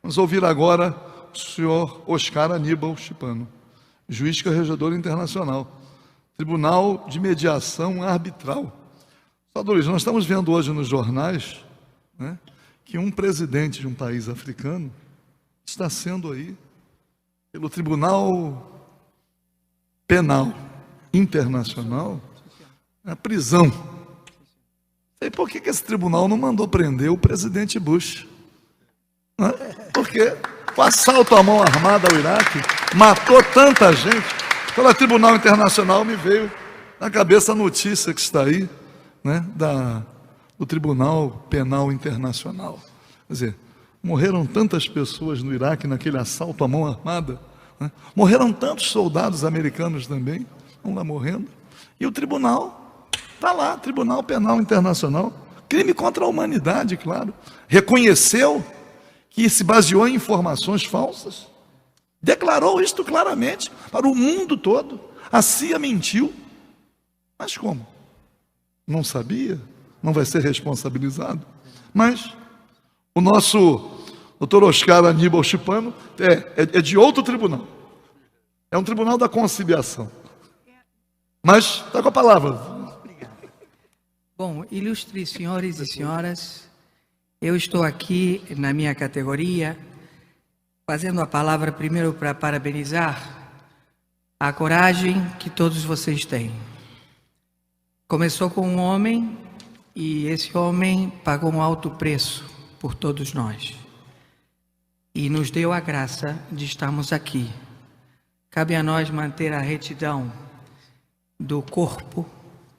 Vamos ouvir agora o senhor Oscar Aníbal Chipano, juiz corregedor internacional, Tribunal de Mediação Arbitral. Luiz, nós estamos vendo hoje nos jornais, né, que um presidente de um país africano está sendo aí, pelo Tribunal Penal Internacional, na prisão. E por que esse tribunal não mandou prender o presidente Bush? Né? Porque o assalto à mão armada ao Iraque matou tanta gente. Pelo Tribunal Internacional me veio na cabeça a notícia que está aí, né, do Tribunal Penal Internacional. Quer dizer, morreram tantas pessoas no Iraque naquele assalto à mão armada, né? Morreram tantos soldados americanos também, vão lá morrendo, e o tribunal está lá, Tribunal Penal Internacional, crime contra a humanidade, claro, reconheceu que se baseou em informações falsas, declarou isto claramente para o mundo todo. A CIA mentiu, mas como? Não sabia? Não vai ser responsabilizado? Mas o nosso doutor Oscar Aníbal Chipano é de outro tribunal. É um tribunal da conciliação. Mas está com a palavra. Bom, ilustres senhores e senhoras, eu estou aqui na minha categoria, fazendo a palavra primeiro para parabenizar a coragem que todos vocês têm. Começou com um homem e esse homem pagou um alto preço por todos nós e nos deu a graça de estarmos aqui. Cabe a nós manter a retidão do corpo,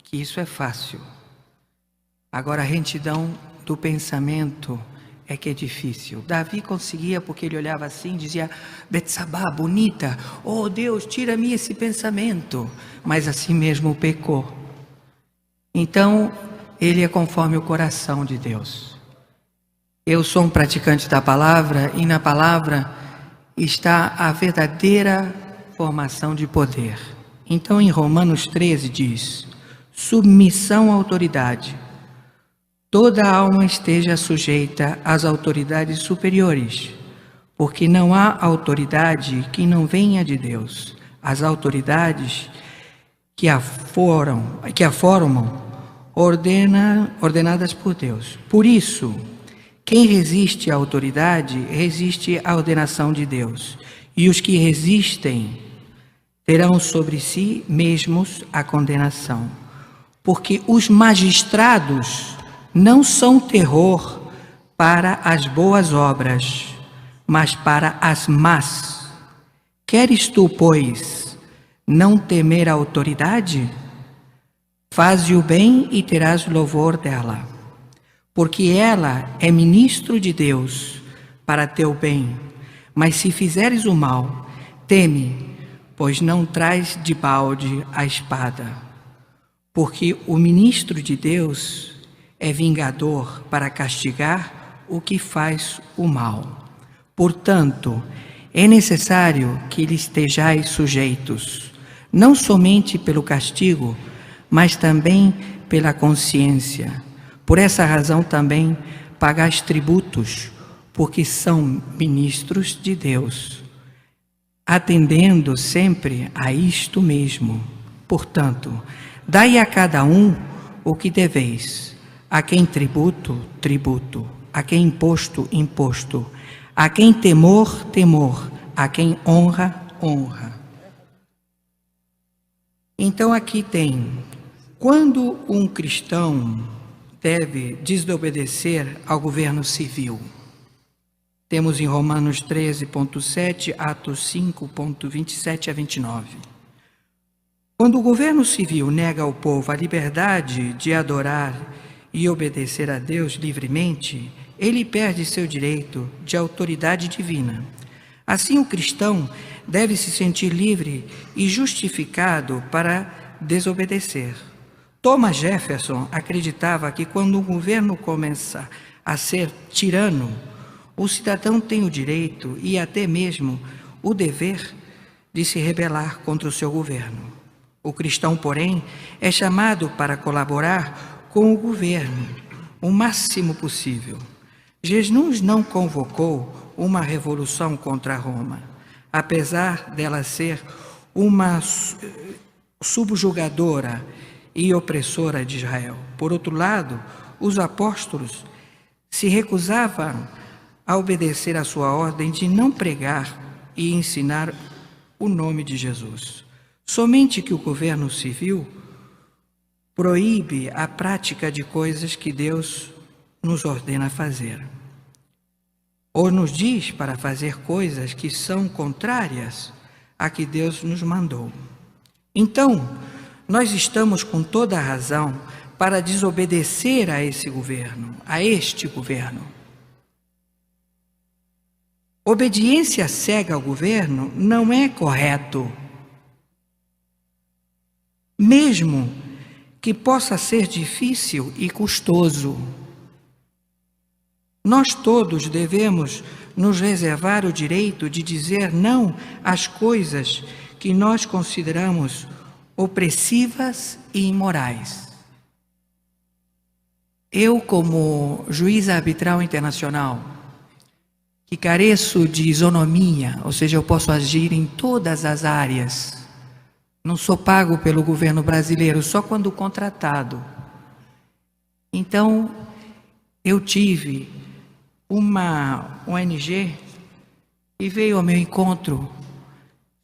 que isso é fácil. Agora a retidão do pensamento é que é difícil. Davi conseguia porque ele olhava assim, dizia: Betsabá, bonita, oh Deus, tira-me esse pensamento, mas assim mesmo pecou. Então, ele é conforme o coração de Deus. Eu sou um praticante da palavra e na palavra está a verdadeira formação de poder. Então, em Romanos 13 diz: submissão à autoridade. Toda alma esteja sujeita às autoridades superiores, porque não há autoridade que não venha de Deus. As autoridades que a formam, ordenadas por Deus. Por isso, quem resiste à autoridade, resiste à ordenação de Deus. E os que resistem terão sobre si mesmos a condenação. Porque os magistrados não são terror para as boas obras, mas para as más. Queres tu, pois, não temer a autoridade? Faze o bem e terás louvor dela, porque ela é ministro de Deus para teu bem. Mas se fizeres o mal, teme, pois não traz de balde a espada. Porque o ministro de Deus é vingador para castigar o que faz o mal. Portanto, é necessário que lhe estejais sujeitos, não somente pelo castigo, mas também pela consciência. Por essa razão também pagais tributos, porque são ministros de Deus, atendendo sempre a isto mesmo. Portanto, dai a cada um o que deveis, a quem tributo, tributo, a quem imposto, imposto, a quem temor, temor, a quem honra, honra. Então aqui tem: quando um cristão deve desobedecer ao governo civil? Temos em Romanos 13.7, Atos 5.27 a 29. Quando o governo civil nega ao povo a liberdade de adorar e obedecer a Deus livremente, ele perde seu direito de autoridade divina. Assim, o cristão deve se sentir livre e justificado para desobedecer. Thomas Jefferson acreditava que quando o governo começa a ser tirano, o cidadão tem o direito e até mesmo o dever de se rebelar contra o seu governo. O cristão, porém, é chamado para colaborar com o governo o máximo possível. Jesus não convocou uma revolução contra Roma, apesar dela ser uma subjugadora e opressora de Israel. Por outro lado, os apóstolos se recusavam a obedecer à sua ordem de não pregar e ensinar o nome de Jesus. Somente que o governo civil proíbe a prática de coisas que Deus nos ordena fazer, ou nos diz para fazer coisas que são contrárias a que Deus nos mandou. Então, nós estamos com toda a razão para desobedecer a esse governo, a este governo. Obediência cega ao governo não é correto, mesmo que possa ser difícil e custoso. Nós todos devemos nos reservar o direito de dizer não às coisas que nós consideramos opressivas e imorais. Eu, como juiz arbitral internacional, que careço de isonomia, ou seja, eu posso agir em todas as áreas, não sou pago pelo governo brasileiro, só quando contratado. Então, eu tive uma ONG que veio ao meu encontro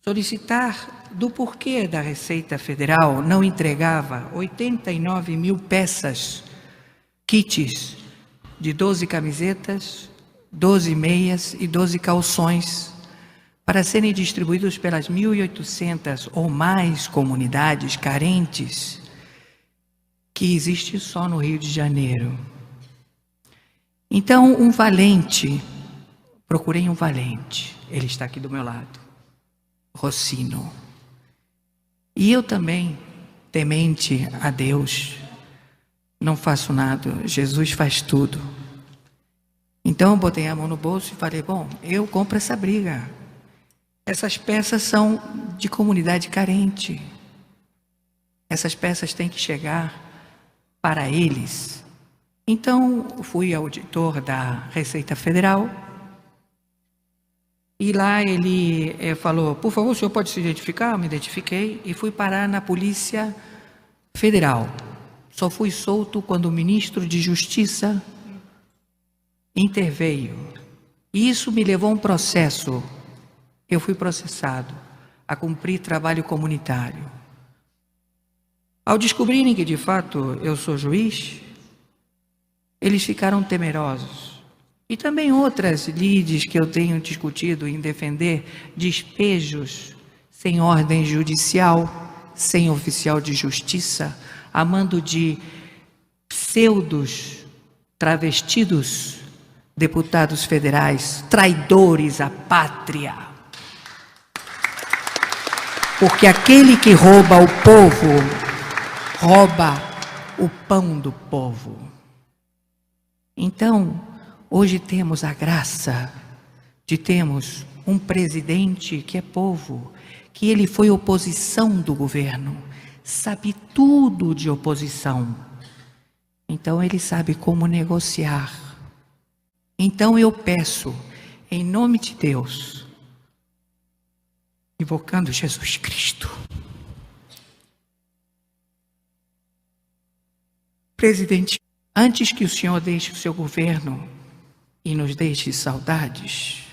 solicitar do porquê da Receita Federal não entregava 89 mil peças, kits de 12 camisetas, 12 meias e 12 calções para serem distribuídos pelas 1.800 ou mais comunidades carentes que existem só no Rio de Janeiro. Então, um valente, procurei um valente, ele está aqui do meu lado, Rossino. E eu também, temente a Deus, não faço nada, Jesus faz tudo. Então eu botei a mão no bolso e falei, bom, eu compro essa briga. Essas peças são de comunidade carente. Essas peças têm que chegar para eles. Então fui auditor da Receita Federal e lá ele falou, por favor, o senhor pode se identificar? Eu me identifiquei e fui parar na Polícia Federal. Só fui solto quando o ministro de Justiça interveio. E isso me levou a um processo. Eu fui processado a cumprir trabalho comunitário. Ao descobrirem que de fato eu sou juiz, eles ficaram temerosos. E também outras lides que eu tenho discutido em defender despejos sem ordem judicial, sem oficial de justiça, a mando de pseudos, travestidos deputados federais, traidores à pátria. Porque aquele que rouba o povo, rouba o pão do povo. Então, hoje temos a graça de termos um presidente que é povo, que ele foi oposição do governo, sabe tudo de oposição. Então, ele sabe como negociar. Então, eu peço, em nome de Deus, invocando Jesus Cristo, presidente, antes que o Senhor deixe o seu governo e nos deixe saudades,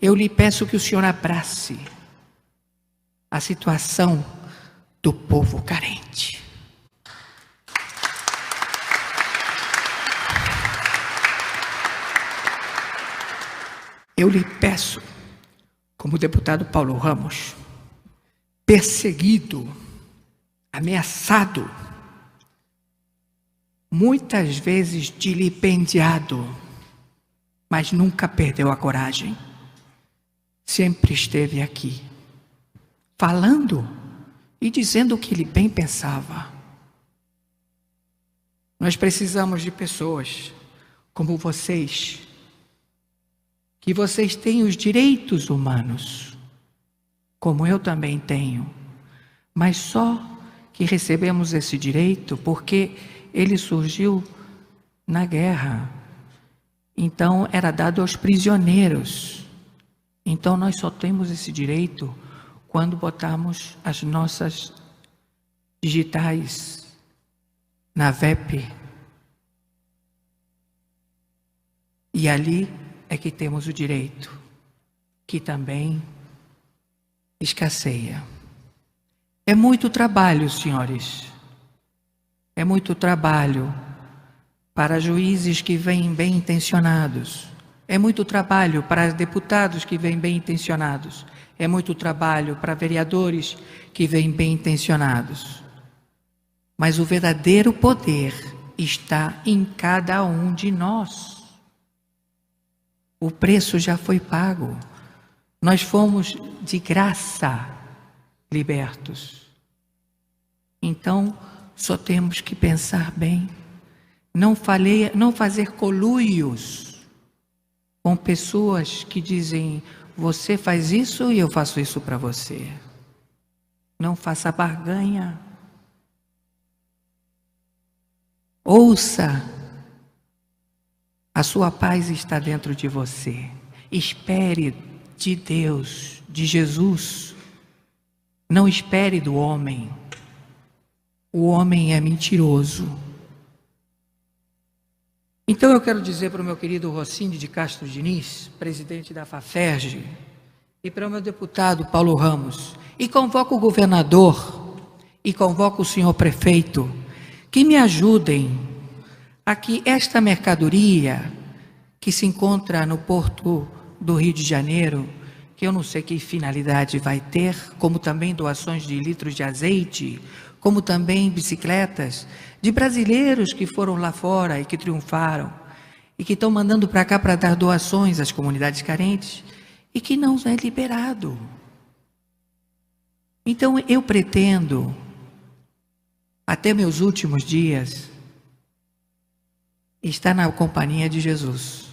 eu lhe peço que o Senhor abrace a situação do povo carente. Eu lhe peço, como o deputado Paulo Ramos, perseguido, ameaçado, muitas vezes vilipendiado, mas nunca perdeu a coragem. Sempre esteve aqui, falando e dizendo o que ele bem pensava. Nós precisamos de pessoas como vocês, que vocês têm os direitos humanos, como eu também tenho, mas só que recebemos esse direito porque ele surgiu na guerra. Então era dado aos prisioneiros. Então nós só temos esse direito quando botarmos as nossas digitais na VEP. E ali é que temos o direito, que também escasseia. É muito trabalho, senhores. É muito trabalho para juízes que vêm bem intencionados. É muito trabalho para deputados que vêm bem intencionados. É muito trabalho para vereadores que vêm bem intencionados. Mas o verdadeiro poder está em cada um de nós. O preço já foi pago. Nós fomos de graça libertos. Então, só temos que pensar bem. Não fazer coluios com pessoas que dizem: você faz isso e eu faço isso para você. Não faça barganha. Ouça. A sua paz está dentro de você. Espere de Deus, de Jesus. Não espere do homem. O homem é mentiroso. Então eu quero dizer para o meu querido Rossini de Castro Diniz, presidente da FAFERJ, e para o meu deputado Paulo Ramos, e convoco o governador, e convoco o senhor prefeito, que me ajudem a que esta mercadoria que se encontra no porto do Rio de Janeiro, que eu não sei que finalidade vai ter, como também doações de litros de azeite, como também bicicletas, de brasileiros que foram lá fora e que triunfaram, e que estão mandando para cá para dar doações às comunidades carentes, e que não é liberado. Então eu pretendo, até meus últimos dias, estar na companhia de Jesus,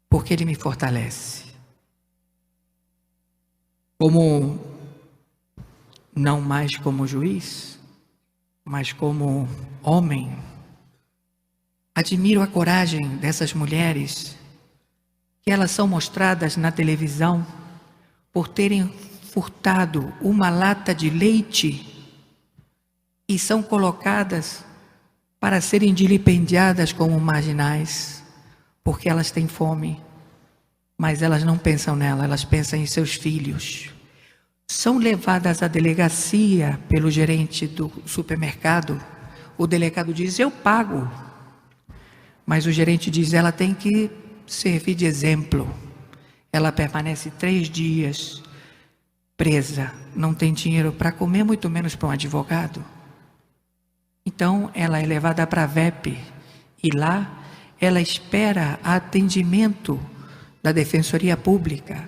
porque Ele me fortalece. Não mais como juiz, mas como homem. Admiro a coragem dessas mulheres, que elas são mostradas na televisão por terem furtado uma lata de leite e são colocadas para serem vilipendiadas como marginais, porque elas têm fome, mas elas não pensam nela, elas pensam em seus filhos. São levadas à delegacia pelo gerente do supermercado. O delegado diz: eu pago. Mas o gerente diz: ela tem que servir de exemplo. Ela permanece 3 dias presa, não tem dinheiro para comer, muito menos para um advogado. Então ela é levada para a VEP e lá ela espera atendimento da Defensoria Pública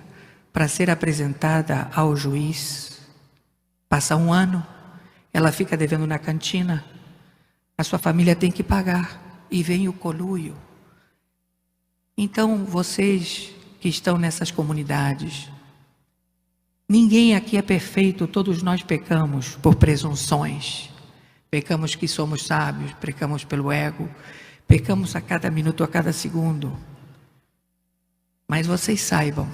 para ser apresentada ao juiz. Passa 1 ano, ela fica devendo na cantina, a sua família tem que pagar e vem o coluio. Então vocês que estão nessas comunidades, ninguém aqui é perfeito, todos nós pecamos por presunções, pecamos que somos sábios, pecamos pelo ego, pecamos a cada minuto, a cada segundo. Mas vocês saibam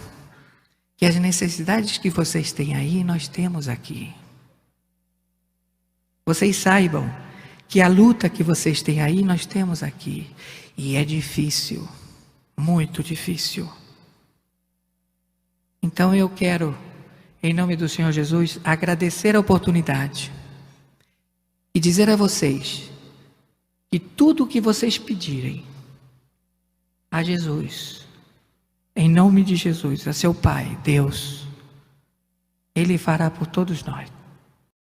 que as necessidades que vocês têm aí, nós temos aqui. Vocês saibam que a luta que vocês têm aí, nós temos aqui. E é difícil, muito difícil. Então eu quero, em nome do Senhor Jesus, agradecer a oportunidade e dizer a vocês que tudo o que vocês pedirem a Jesus, em nome de Jesus, a seu Pai, Deus, Ele fará por todos nós.